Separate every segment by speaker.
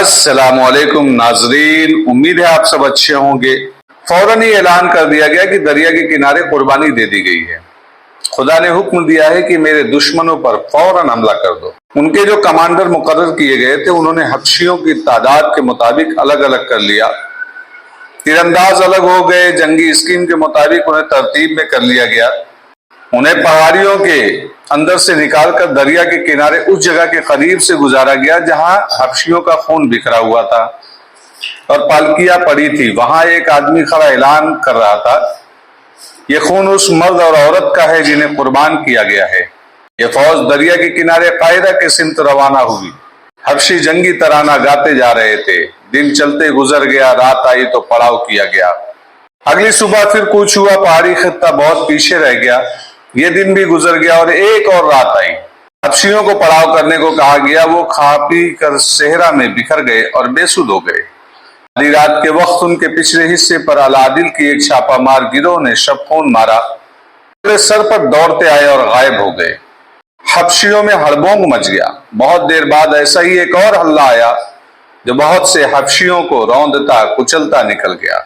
Speaker 1: अस्सलाम वालेकुम नाजरीन, उम्मीद है आप सब अच्छे होंगे। फौरन ही ऐलान कर दिया गया कि दरिया के किनारे कुर्बानी दे दी गई है। खुदा ने हुक्म दिया है कि मेरे दुश्मनों पर फौरन हमला कर दो। उनके जो कमांडर मुकर्रर किए गए थे उन्होंने हबशियों की तादाद के मुताबिक अलग अलग कर लिया। तीरंदाज अलग हो गए, जंगी स्कीम के मुताबिक उन्हें तरतीब में कर लिया गया। उन्हें पहाड़ियों के अंदर से निकालकर दरिया के किनारे उस जगह के करीब से गुजारा गया जहां हबशियों का खून बिखरा हुआ था और पालकियां पड़ी थी। वहां एक आदमी खड़ा ऐलान कर रहा था, ये खून उस मर्द और औरत का है जिन्हें कुर्बान किया गया है। ये फौज दरिया के किनारे कायदा के सिमत रवाना हुई। हबशी जंगी तराना गाते जा रहे थे। दिन चलते गुजर गया, रात आई तो पड़ाव किया गया। अगली सुबह फिर कूच हुआ, पहाड़ी खित्ता बहुत पीछे रह गया। ये दिन भी गुजर गया और एक और रात आई। हबशियों को पड़ाव करने को कहा गया। वो खा पी कर सेहरा में बिखर गए और बेसुध हो गए। आधी रात के वक्त उनके पिछले हिस्से पर अलादिल की एक छापामार गिरोह ने शब खून मारा। पूरे सर पर दौड़ते आए और गायब हो गए। हबशियों में हड़बोंग मच गया। बहुत देर बाद ऐसा ही एक और हल्ला आया जो बहुत से हबशियों को रौंदता कुचलता निकल गया।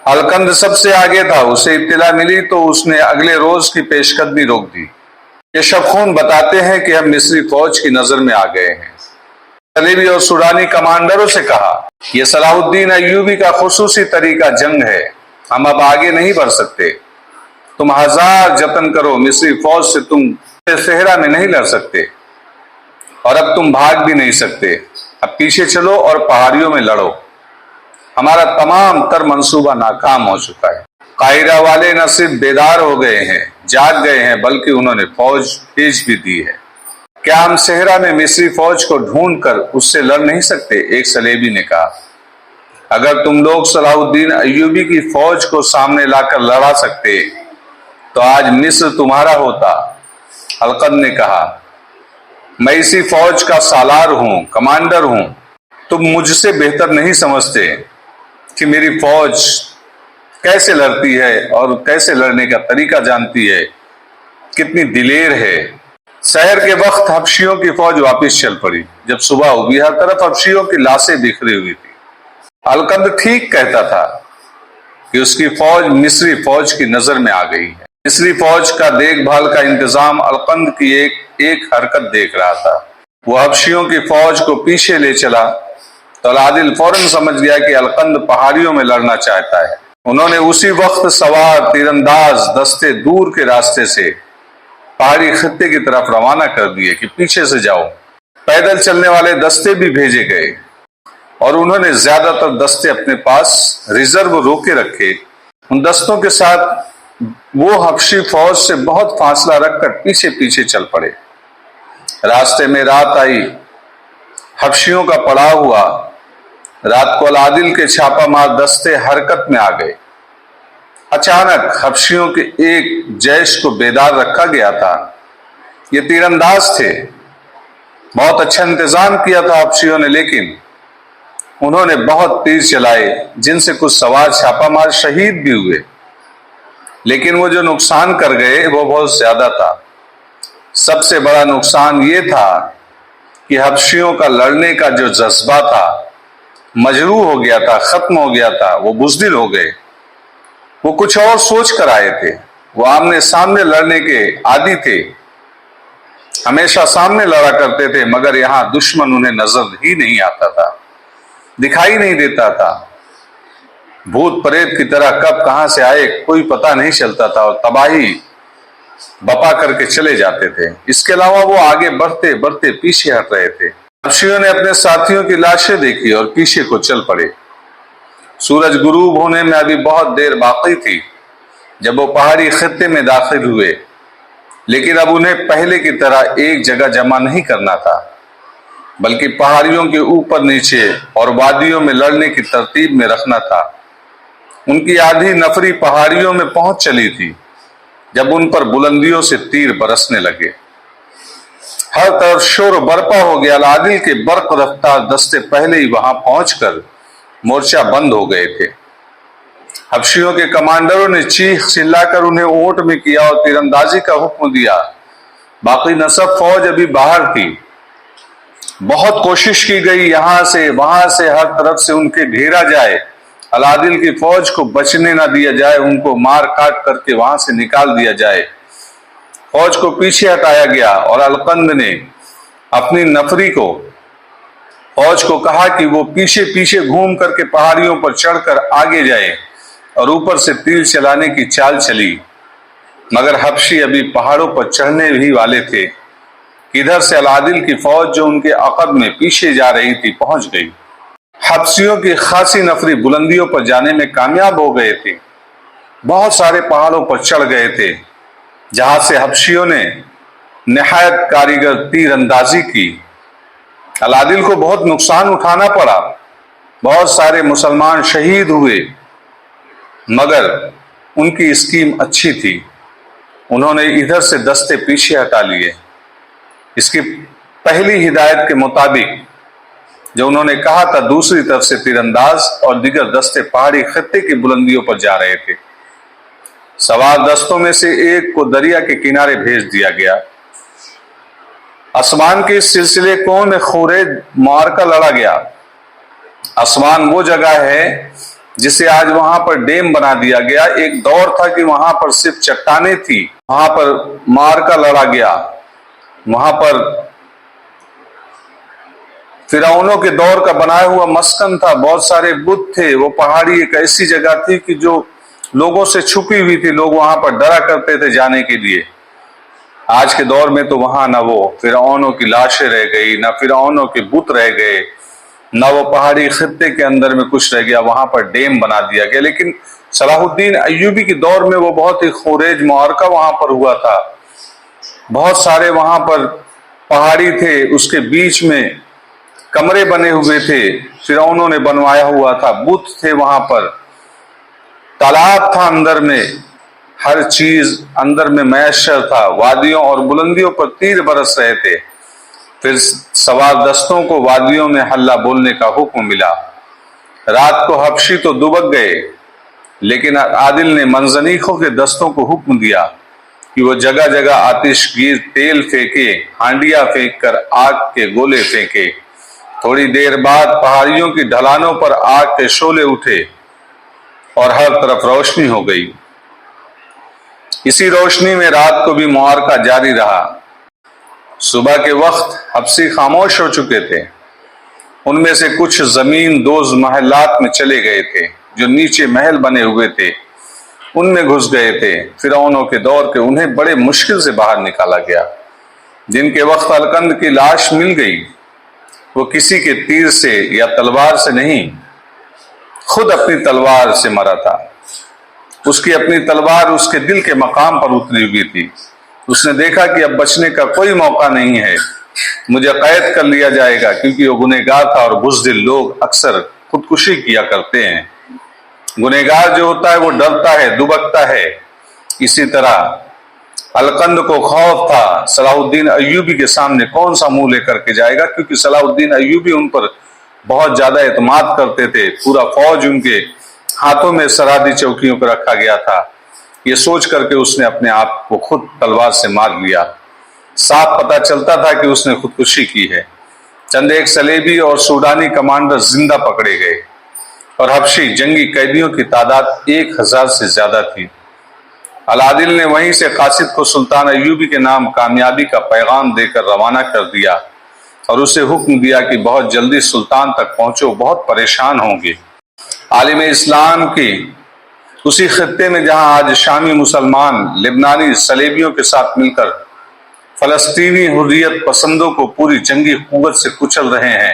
Speaker 1: अलकंद सबसे आगे था। उसे इत्तला मिली तो उसने अगले रोज की पेशकदमी रोक दी। ये शबखून बताते हैं कि हम मिस्री फौज की नजर में आ गए हैं। सलीबी और सूडानी कमांडरों से कहा, यह सलाहुद्दीन अय्यूबी का खुसूसी तरीका जंग है। हम अब आगे नहीं बढ़ सकते। तुम हजार जतन करो, मिस्री फौज से तुम सेहरा में नहीं लड़ सकते और अब तुम भाग भी नहीं सकते। अब पीछे चलो और पहाड़ियों में लड़ो। हमारा तमाम तर मंसूबा नाकाम हो चुका है। कायरा वाले न सिर्फ बेदार हो गए हैं, जाग गए हैं, बल्कि उन्होंने फौज भेज भी दी है। क्या हम सेहरा में मिस्री फौज को ढूंढ कर उससे लड़ नहीं सकते? एक सलेबी ने कहा। अगर तुम लोग सलाहुद्दीन अय्यूबी की फौज को सामने लाकर लड़ा सकते तो आज मिस्र तुम्हारा होता। अलकद ने कहा, मैं इसी फौज का सालार हूं, कमांडर हूं। तुम मुझसे बेहतर नहीं समझते कि मेरी फौज कैसे लड़ती है और कैसे लड़ने का तरीका जानती है, कितनी दिलेर है। शहर के वक्त हबशियों की फौज वापस चल पड़ी। जब सुबह हुई, हर तरफ हबशियों की लाशें बिखरी हुई थी। अलकंद ठीक कहता था कि उसकी फौज मिस्री फौज की नजर में आ गई है। मिस्री फौज का देखभाल का इंतजाम अलकंद की एक हरकत देख रहा था। वो हबशियों की फौज को पीछे ले चला तो अलादिल फौरन समझ गया कि अलकंद पहाड़ियों में लड़ना चाहता है। उन्होंने उसी वक्त सवार तीरंदाज दस्ते दूर के रास्ते से पहाड़ी खत्ते की तरफ रवाना कर दिए कि पीछे से जाओ। पैदल चलने वाले दस्ते भी भेजे गए और उन्होंने ज्यादातर दस्ते अपने पास रिजर्व रोके रखे। उन दस्तों के साथ वो हबशी फौज से बहुत फासला रखकर पीछे पीछे चल पड़े। रास्ते में रात आई, हबशियों का पड़ाव हुआ। रात को अलादिल के छापामार दस्ते हरकत में आ गए। अचानक हबशियों के एक जैश को बेदार रखा गया था। ये तीरंदाज थे। बहुत अच्छा इंतजाम किया था हबशियों ने, लेकिन उन्होंने बहुत तीर चलाए जिनसे कुछ सवार छापामार शहीद भी हुए। लेकिन वो जो नुकसान कर गए वो बहुत ज्यादा था। सबसे बड़ा नुकसान ये था कि हबशियों का लड़ने का जो जज्बा था मजरूह हो गया था, खत्म हो गया था। वो बुज़दिल हो गए। वो कुछ और सोच कर आए थे। वो आमने सामने लड़ने के आदी थे, हमेशा सामने लड़ा करते थे, मगर यहाँ दुश्मन उन्हें नजर ही नहीं आता था, दिखाई नहीं देता था। भूत प्रेत की तरह कब कहां से आए कोई पता नहीं चलता था और तबाही बपा करके चले जाते थे। इसके अलावा वो आगे बढ़ते बढ़ते पीछे हट रहे थे। हबशियों ने अपने साथियों की लाशें देखी और पीछे को चल पड़े। सूरज गुरूब होने में अभी बहुत देर बाकी थी जब वो पहाड़ी खत्ते में दाखिल हुए, लेकिन अब उन्हें पहले की तरह एक जगह जमा नहीं करना था, बल्कि पहाड़ियों के ऊपर नीचे और वादियों में लड़ने की तरतीब में रखना था। उनकी आधी नफरी पहाड़ियों में पहुंच चली थी जब उन पर बुलंदियों से तीर बरसने लगे। हर तरफ शोर बरपा हो गया। अलादिल के बर्क रफ्तार दस्ते पहले ही वहां पहुंचकर मोर्चा बंद हो गए थे। हबशियों के कमांडरों ने चीख चिल्लाकर उन्हें ओट में किया और तीरंदाजी का हुक्म दिया। बाकी नसब फौज अभी बाहर थी। بہت کوشش کی گئی، یہاں سے وہاں سے ہر طرف سے ان کے گھیرا جائے، العادل کی فوج کو بچنے نہ دیا جائے، ان کو مار کاٹ کر کے وہاں سے نکال دیا جائے۔ فوج کو پیچھے ہٹایا گیا اور القند نے اپنی نفری کو فوج کو کہا کہ وہ پیچھے پیچھے گھوم کر کے پہاڑیوں پر چڑھ کر آگے جائے اور اوپر سے تیر چلانے کی چال چلی، مگر حبشی ابھی پہاڑوں پر چڑھنے ہی والے تھے۔ ادھر سے العادل کی فوج جو ان کے عقب میں پیچھے جا رہی تھی پہنچ گئی۔ حبشیوں کی خاصی نفری بلندیوں پر جانے میں کامیاب ہو گئے تھے، بہت سارے پہاڑوں پر چڑھ گئے تھے، جہاں سے حبشیوں نے نہایت کاریگر تیر اندازی کی۔ العادل کو بہت نقصان اٹھانا پڑا، بہت سارے مسلمان شہید ہوئے، مگر ان کی اسکیم اچھی تھی، انہوں نے ادھر سے دستے پیچھے ہٹا لیے۔ اس کی پہلی ہدایت کے مطابق جو انہوں نے کہا تھا، دوسری طرف سے تیر انداز اور دیگر دستے پہاڑی خطے کی بلندیوں پر جا رہے تھے۔ سوار دستوں میں سے ایک کو دریا کے کنارے بھیج دیا گیا۔ اسوان کے سلسلے کون میں خوریج معرکہ لڑا گیا۔ اسوان وہ جگہ ہے جسے آج وہاں پر ڈیم بنا دیا گیا۔ ایک دور تھا کہ وہاں پر صرف چٹانیں تھی، وہاں پر معرکہ لڑا گیا، وہاں پر فرعونوں کے دور کا بنایا ہوا مسکن تھا، بہت سارے بت تھے۔ وہ پہاڑی ایک ایسی جگہ تھی کہ جو لوگوں سے چھپی ہوئی تھی، لوگ وہاں پر ڈرا کرتے تھے جانے کے لیے۔ آج کے دور میں تو وہاں نہ وہ فرعونوں کی لاشیں رہ گئی، نہ فرعونوں کے بت رہ گئے، نہ وہ پہاڑی خطے کے اندر میں کچھ رہ گیا، وہاں پر ڈیم بنا دیا گیا۔ لیکن صلاح الدین ایوبی کے دور میں وہ بہت ہی خوریج معرکہ وہاں پر ہوا تھا، بہت سارے وہاں پر پہاڑی تھے، اس کے بیچ میں کمرے بنے ہوئے تھے، فرعونوں نے بنوایا ہوا تھا، بت تھے وہاں پر، تالاب تھا اندر میں، ہر چیز اندر میں میسر تھا، وادیوں اور بلندیوں پر تیر برس رہے تھے۔ پھر سوار دستوں کو وادیوں میں حلہ بولنے کا حکم ملا۔ رات کو حبشی تو دبک گئے، لیکن عادل نے منزنیخوں کے دستوں کو حکم دیا کہ وہ جگہ جگہ آتش گیر تیل پھینکے، ہانڈیاں پھینک کر آگ کے گولے پھینکے۔ تھوڑی دیر بعد پہاڑیوں کی ڈھلانوں پر آگ کے شعلے اٹھے اور ہر طرف روشنی ہو گئی۔ اسی روشنی میں رات کو بھی معرکہ جاری رہا۔ صبح کے وقت حبشی خاموش ہو چکے تھے، ان میں سے کچھ زمین دوز محلات میں چلے گئے تھے، جو نیچے محل بنے ہوئے تھے ان میں گھس گئے تھے۔ فرعونوں کے دور کے انہیں بڑے مشکل سے باہر نکالا گیا۔ جن کے وقت القند کی لاش مل گئی، وہ کسی کے تیر سے یا تلوار سے نہیں، خود اپنی تلوار سے مرا تھا۔ اس کی اپنی تلوار اس کے دل کے مقام پر اتری ہوئی تھی۔ اس نے دیکھا کہ اب بچنے کا کوئی موقع نہیں ہے، مجھے قید کر لیا جائے گا، کیونکہ وہ گنہگار تھا اور بزدل لوگ اکثر خودکشی کیا کرتے ہیں۔ گنہگار جو ہوتا ہے وہ ڈرتا ہے، دبکتا ہے۔ اسی طرح القند کو خوف تھا صلاح الدین ایوبی کے سامنے کون سا منہ لے کر کے جائے گا، کیونکہ صلاح الدین ایوبی ان پر بہت زیادہ اعتماد کرتے تھے، پورا فوج ان کے ہاتھوں میں سرحدی چوکیوں پر رکھا گیا تھا۔ یہ سوچ کر کے اس نے اپنے آپ کو خود تلوار سے مار لیا۔ صاف پتہ چلتا تھا کہ اس نے خودکشی کی ہے۔ چند ایک صلیبی اور سوڈانی کمانڈر زندہ پکڑے گئے اور حبشی جنگی قیدیوں کی تعداد 1000 سے زیادہ تھی۔ العادل نے وہیں سے قاصد کو سلطان ایوبی کے نام کامیابی کا پیغام دے کر روانہ کر دیا اور اسے حکم دیا کہ بہت جلدی سلطان تک پہنچو، بہت پریشان ہوں گے۔ عالم اسلام کی اسی خطے میں جہاں آج شامی مسلمان لبنانی صلیبیوں کے ساتھ مل کر فلسطینی حریت پسندوں کو پوری جنگی قوت سے کچل رہے ہیں،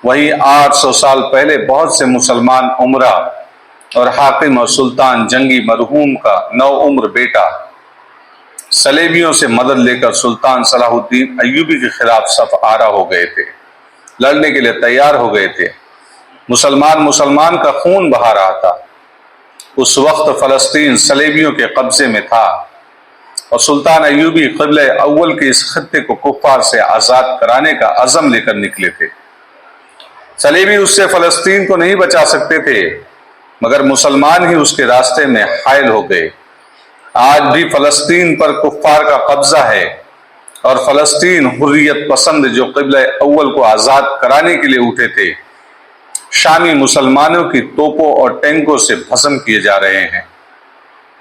Speaker 1: وہیں 800 سال پہلے بہت سے مسلمان عمرہ اور حاکم اور سلطان جنگی مرحوم کا نو عمر بیٹا صلیبیوں سے مدد لے کر سلطان صلاح الدین ایوبی کے خلاف صف آرا ہو گئے تھے، لڑنے کے لیے تیار ہو گئے تھے۔ مسلمان کا خون بہا رہا تھا۔ اس وقت فلسطین صلیبیوں کے قبضے میں تھا اور سلطان ایوبی قبلہ اول کے اس خطے کو کفار سے آزاد کرانے کا عزم لے کر نکلے تھے۔ صلیبی اس سے فلسطین کو نہیں بچا سکتے تھے، مگر مسلمان ہی اس کے راستے میں حائل ہو گئے۔ آج بھی فلسطین پر کفار کا قبضہ ہے اور فلسطین حریت پسند جو قبلہ اول کو آزاد کرانے کے لیے اٹھے تھے شامی مسلمانوں کی توپوں اور ٹینکوں سے بھسم کیے جا رہے ہیں۔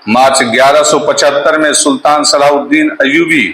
Speaker 1: مارچ 1175 میں سلطان صلاح الدین ایوبی